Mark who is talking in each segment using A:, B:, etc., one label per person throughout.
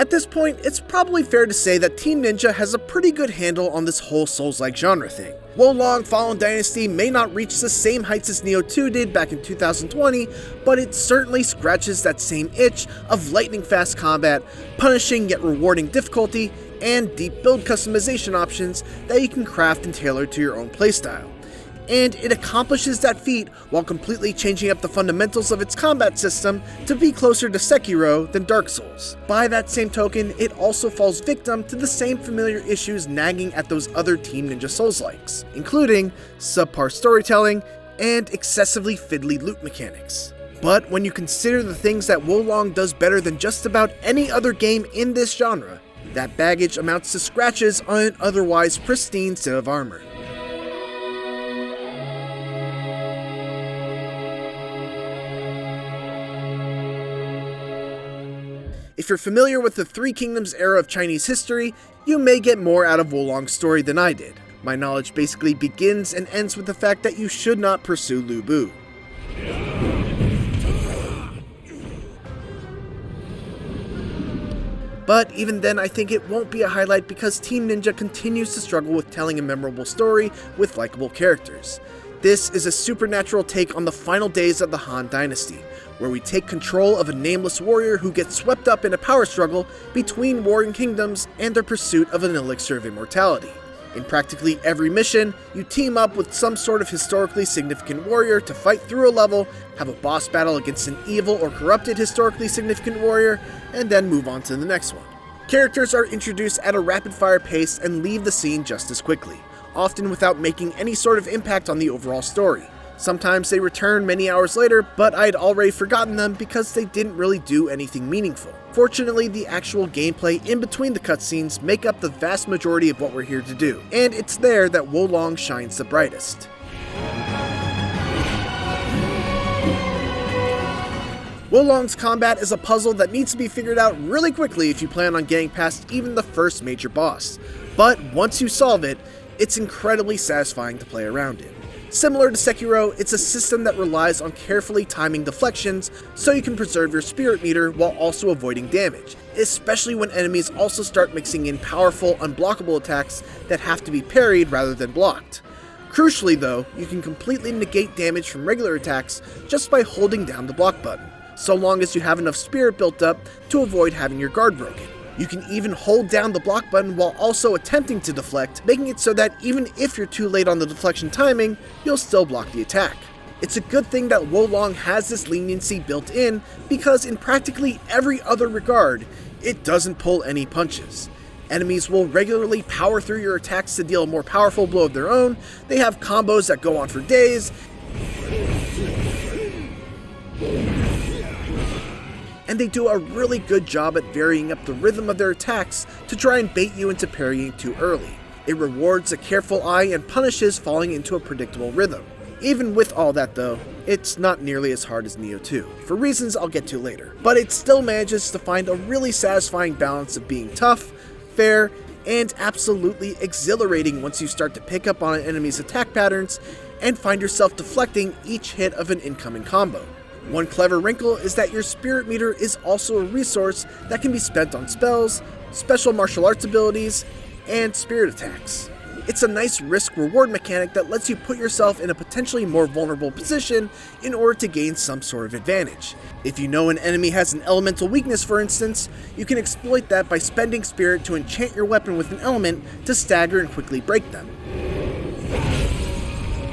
A: At this point, it's probably fair to say that Team Ninja has a pretty good handle on this whole Souls-like genre thing. Wo Long Fallen Dynasty may not reach the same heights as Nioh 2 did back in 2020, but it certainly scratches that same itch of lightning-fast combat, punishing yet rewarding difficulty, and deep build customization options that you can craft and tailor to your own playstyle. And it accomplishes that feat while completely changing up the fundamentals of its combat system to be closer to Sekiro than Dark Souls. By that same token, it also falls victim to the same familiar issues nagging at those other Team Ninja Souls-likes, including subpar storytelling and excessively fiddly loot mechanics. But when you consider the things that Wo Long does better than just about any other game in this genre, that baggage amounts to scratches on an otherwise pristine set of armor. If you're familiar with the Three Kingdoms era of Chinese history, you may get more out of Wo Long's story than I did. My knowledge basically begins and ends with the fact that you should not pursue Lu Bu. But even then, I think it won't be a highlight because Team Ninja continues to struggle with telling a memorable story with likable characters. This is a supernatural take on the final days of the Han Dynasty, where we take control of a nameless warrior who gets swept up in a power struggle between warring kingdoms and their pursuit of an elixir of immortality. In practically every mission, you team up with some sort of historically significant warrior to fight through a level, have a boss battle against an evil or corrupted historically significant warrior, and then move on to the next one. Characters are introduced at a rapid-fire pace and leave the scene just as quickly, often without making any sort of impact on the overall story. Sometimes they return many hours later, but I'd already forgotten them because they didn't really do anything meaningful. Fortunately, the actual gameplay in between the cutscenes make up the vast majority of what we're here to do, and it's there that Wo Long shines the brightest. Wo Long's combat is a puzzle that needs to be figured out really quickly if you plan on getting past even the first major boss, but once you solve it, it's incredibly satisfying to play around in. Similar to Sekiro, it's a system that relies on carefully timing deflections so you can preserve your spirit meter while also avoiding damage, especially when enemies also start mixing in powerful, unblockable attacks that have to be parried rather than blocked. Crucially though, you can completely negate damage from regular attacks just by holding down the block button, so long as you have enough spirit built up to avoid having your guard broken. You can even hold down the block button while also attempting to deflect, making it so that even if you're too late on the deflection timing, you'll still block the attack. It's a good thing that Wo Long has this leniency built in, because in practically every other regard, it doesn't pull any punches. Enemies will regularly power through your attacks to deal a more powerful blow of their own, they have combos that go on for days, and they do a really good job at varying up the rhythm of their attacks to try and bait you into parrying too early. It rewards a careful eye and punishes falling into a predictable rhythm. Even with all that though, it's not nearly as hard as Nioh 2, for reasons I'll get to later, but it still manages to find a really satisfying balance of being tough, fair, and absolutely exhilarating once you start to pick up on an enemy's attack patterns and find yourself deflecting each hit of an incoming combo. One clever wrinkle is that your spirit meter is also a resource that can be spent on spells, special martial arts abilities, and spirit attacks. It's a nice risk-reward mechanic that lets you put yourself in a potentially more vulnerable position in order to gain some sort of advantage. If you know an enemy has an elemental weakness, for instance, you can exploit that by spending spirit to enchant your weapon with an element to stagger and quickly break them.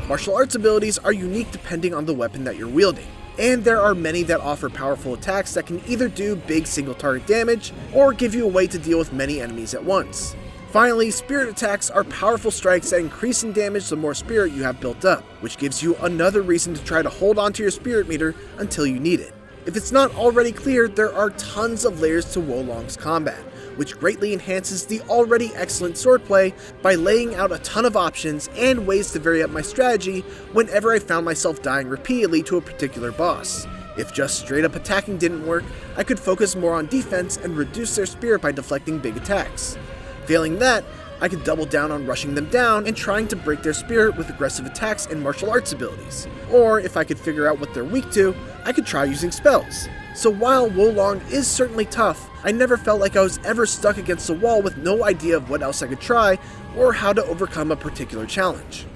A: Martial arts abilities are unique depending on the weapon that you're wielding, and there are many that offer powerful attacks that can either do big single target damage or give you a way to deal with many enemies at once. Finally, spirit attacks are powerful strikes that increase in damage the more spirit you have built up, which gives you another reason to try to hold onto your spirit meter until you need it. If it's not already clear, there are tons of layers to Wo Long's combat, which greatly enhances the already excellent swordplay by laying out a ton of options and ways to vary up my strategy whenever I found myself dying repeatedly to a particular boss. If just straight up attacking didn't work, I could focus more on defense and reduce their spirit by deflecting big attacks. Failing that, I could double down on rushing them down and trying to break their spirit with aggressive attacks and martial arts abilities. Or if I could figure out what they're weak to, I could try using spells. So while Wolong is certainly tough, I never felt like I was ever stuck against a wall with no idea of what else I could try or how to overcome a particular challenge.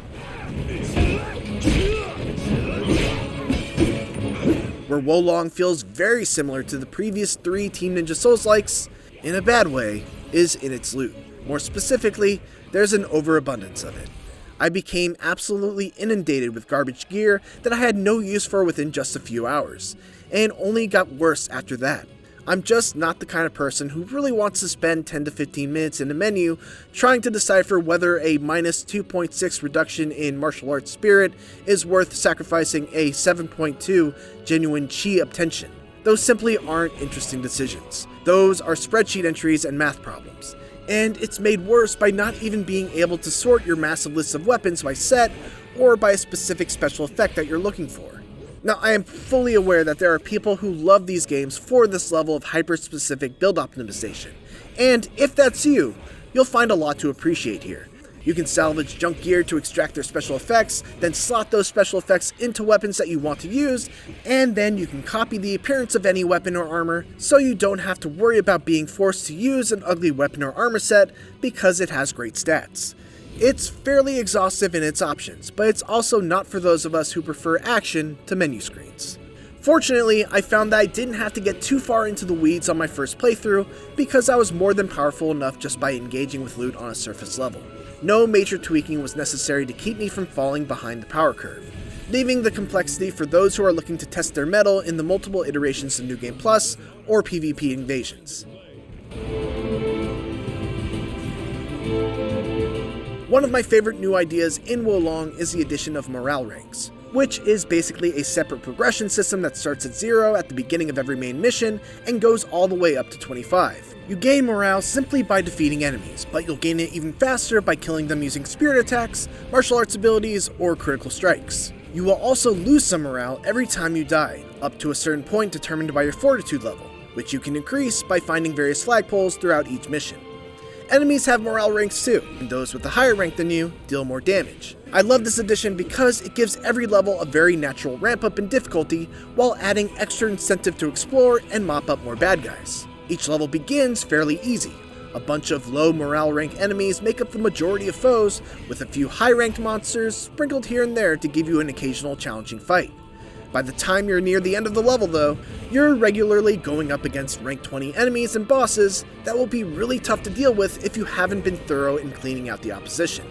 A: Where Wolong feels very similar to the previous 3 Team Ninja Soulslikes, in a bad way, is in its loot. More specifically, there's an overabundance of it. I became absolutely inundated with garbage gear that I had no use for within just a few hours, and only got worse after that. I'm just not the kind of person who really wants to spend 10 to 15 minutes in a menu trying to decipher whether a minus 2.6 reduction in martial arts spirit is worth sacrificing a 7.2 genuine chi obtention. Those simply aren't interesting decisions. Those are spreadsheet entries and math problems. And it's made worse by not even being able to sort your massive list of weapons by set or by a specific special effect that you're looking for. Now, I am fully aware that there are people who love these games for this level of hyper-specific build optimization, and if that's you, you'll find a lot to appreciate here. You can salvage junk gear to extract their special effects, then slot those special effects into weapons that you want to use, and then you can copy the appearance of any weapon or armor, so you don't have to worry about being forced to use an ugly weapon or armor set because it has great stats. It's fairly exhaustive in its options, but it's also not for those of us who prefer action to menu screens. Fortunately, I found that I didn't have to get too far into the weeds on my first playthrough because I was more than powerful enough just by engaging with loot on a surface level. No major tweaking was necessary to keep me from falling behind the power curve, leaving the complexity for those who are looking to test their mettle in the multiple iterations of New Game Plus or PvP invasions. One of my favorite new ideas in Wolong is the addition of morale ranks, which is basically a separate progression system that starts at 0 at the beginning of every main mission and goes all the way up to 25. You gain morale simply by defeating enemies, but you'll gain it even faster by killing them using spirit attacks, martial arts abilities, or critical strikes. You will also lose some morale every time you die, up to a certain point determined by your fortitude level, which you can increase by finding various flagpoles throughout each mission. Enemies have morale ranks too, and those with a higher rank than you deal more damage. I love this addition because it gives every level a very natural ramp up in difficulty while adding extra incentive to explore and mop up more bad guys. Each level begins fairly easy. A bunch of low morale rank enemies make up the majority of foes, with a few high ranked monsters sprinkled here and there to give you an occasional challenging fight. By the time you're near the end of the level though, you're regularly going up against rank 20 enemies and bosses that will be really tough to deal with if you haven't been thorough in cleaning out the opposition.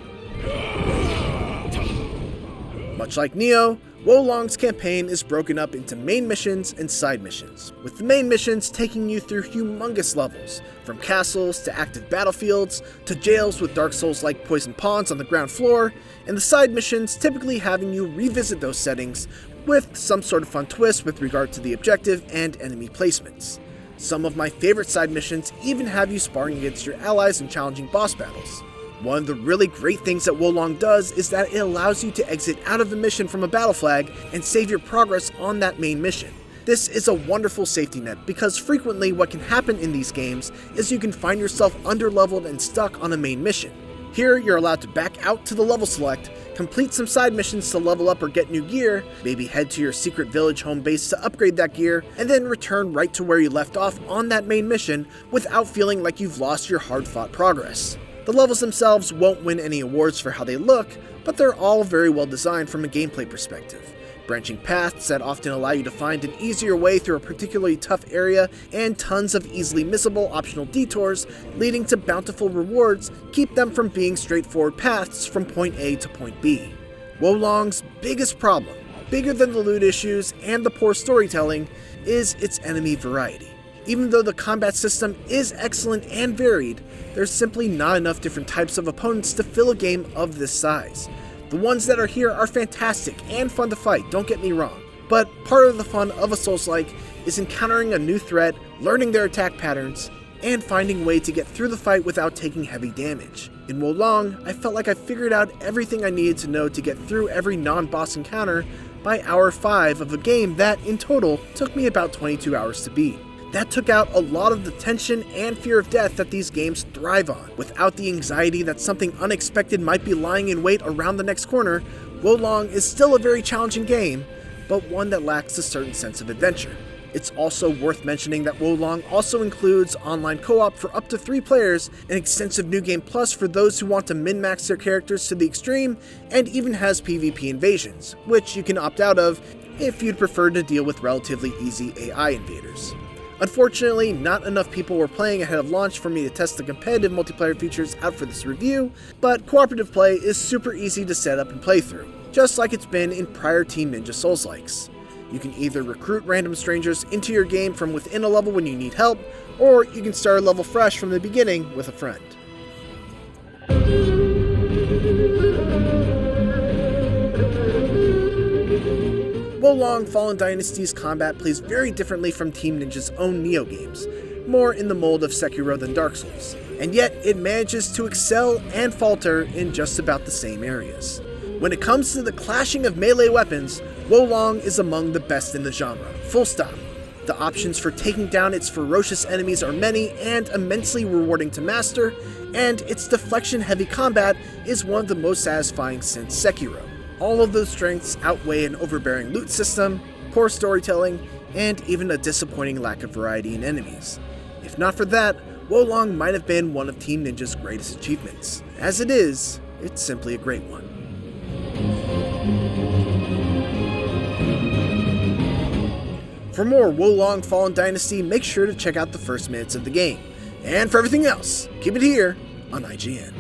A: Much like Nioh, Wolong's campaign is broken up into main missions and side missions, with the main missions taking you through humongous levels, from castles to active battlefields, to jails with Dark Souls-like poison ponds on the ground floor, and the side missions typically having you revisit those settings with some sort of fun twist with regard to the objective and enemy placements. Some of my favorite side missions even have you sparring against your allies in challenging boss battles. One of the really great things that Wolong does is that it allows you to exit out of the mission from a battle flag and save your progress on that main mission. This is a wonderful safety net because frequently what can happen in these games is you can find yourself underleveled and stuck on a main mission. Here, you're allowed to back out to the level select, complete some side missions to level up or get new gear, maybe head to your secret village home base to upgrade that gear, and then return right to where you left off on that main mission without feeling like you've lost your hard-fought progress. The levels themselves won't win any awards for how they look, but they're all very well designed from a gameplay perspective. Branching paths that often allow you to find an easier way through a particularly tough area, and tons of easily missable optional detours leading to bountiful rewards keep them from being straightforward paths from point A to point B. Wolong's biggest problem, bigger than the loot issues and the poor storytelling, is its enemy variety. Even though the combat system is excellent and varied, there's simply not enough different types of opponents to fill a game of this size. The ones that are here are fantastic and fun to fight, don't get me wrong, but part of the fun of a Soulslike is encountering a new threat, learning their attack patterns, and finding a way to get through the fight without taking heavy damage. In Wolong, I felt like I figured out everything I needed to know to get through every non-boss encounter by hour 5 of a game that, in total, took me about 22 hours to beat. That took out a lot of the tension and fear of death that these games thrive on. Without the anxiety that something unexpected might be lying in wait around the next corner, Wo Long is still a very challenging game, but one that lacks a certain sense of adventure. It's also worth mentioning that Wo Long also includes online co-op for up to 3 players, an extensive New Game Plus for those who want to min-max their characters to the extreme, and even has PvP invasions, which you can opt out of if you'd prefer to deal with relatively easy AI invaders. Unfortunately, not enough people were playing ahead of launch for me to test the competitive multiplayer features out for this review, but cooperative play is super easy to set up and play through, just like it's been in prior Team Ninja Soulslikes. You can either recruit random strangers into your game from within a level when you need help, or you can start a level fresh from the beginning with a friend. Wo Long Fallen Dynasty's combat plays very differently from Team Ninja's own Neo games, more in the mold of Sekiro than Dark Souls, and yet it manages to excel and falter in just about the same areas. When it comes to the clashing of melee weapons, Wo Long is among the best in the genre, full stop. The options for taking down its ferocious enemies are many and immensely rewarding to master, and its deflection-heavy combat is one of the most satisfying since Sekiro. All of those strengths outweigh an overbearing loot system, poor storytelling, and even a disappointing lack of variety in enemies. If not for that, Wo Long might have been one of Team Ninja's greatest achievements. As it is, it's simply a great one. For more Wo Long Fallen Dynasty, make sure to check out the first minutes of the game. And for everything else, keep it here on IGN.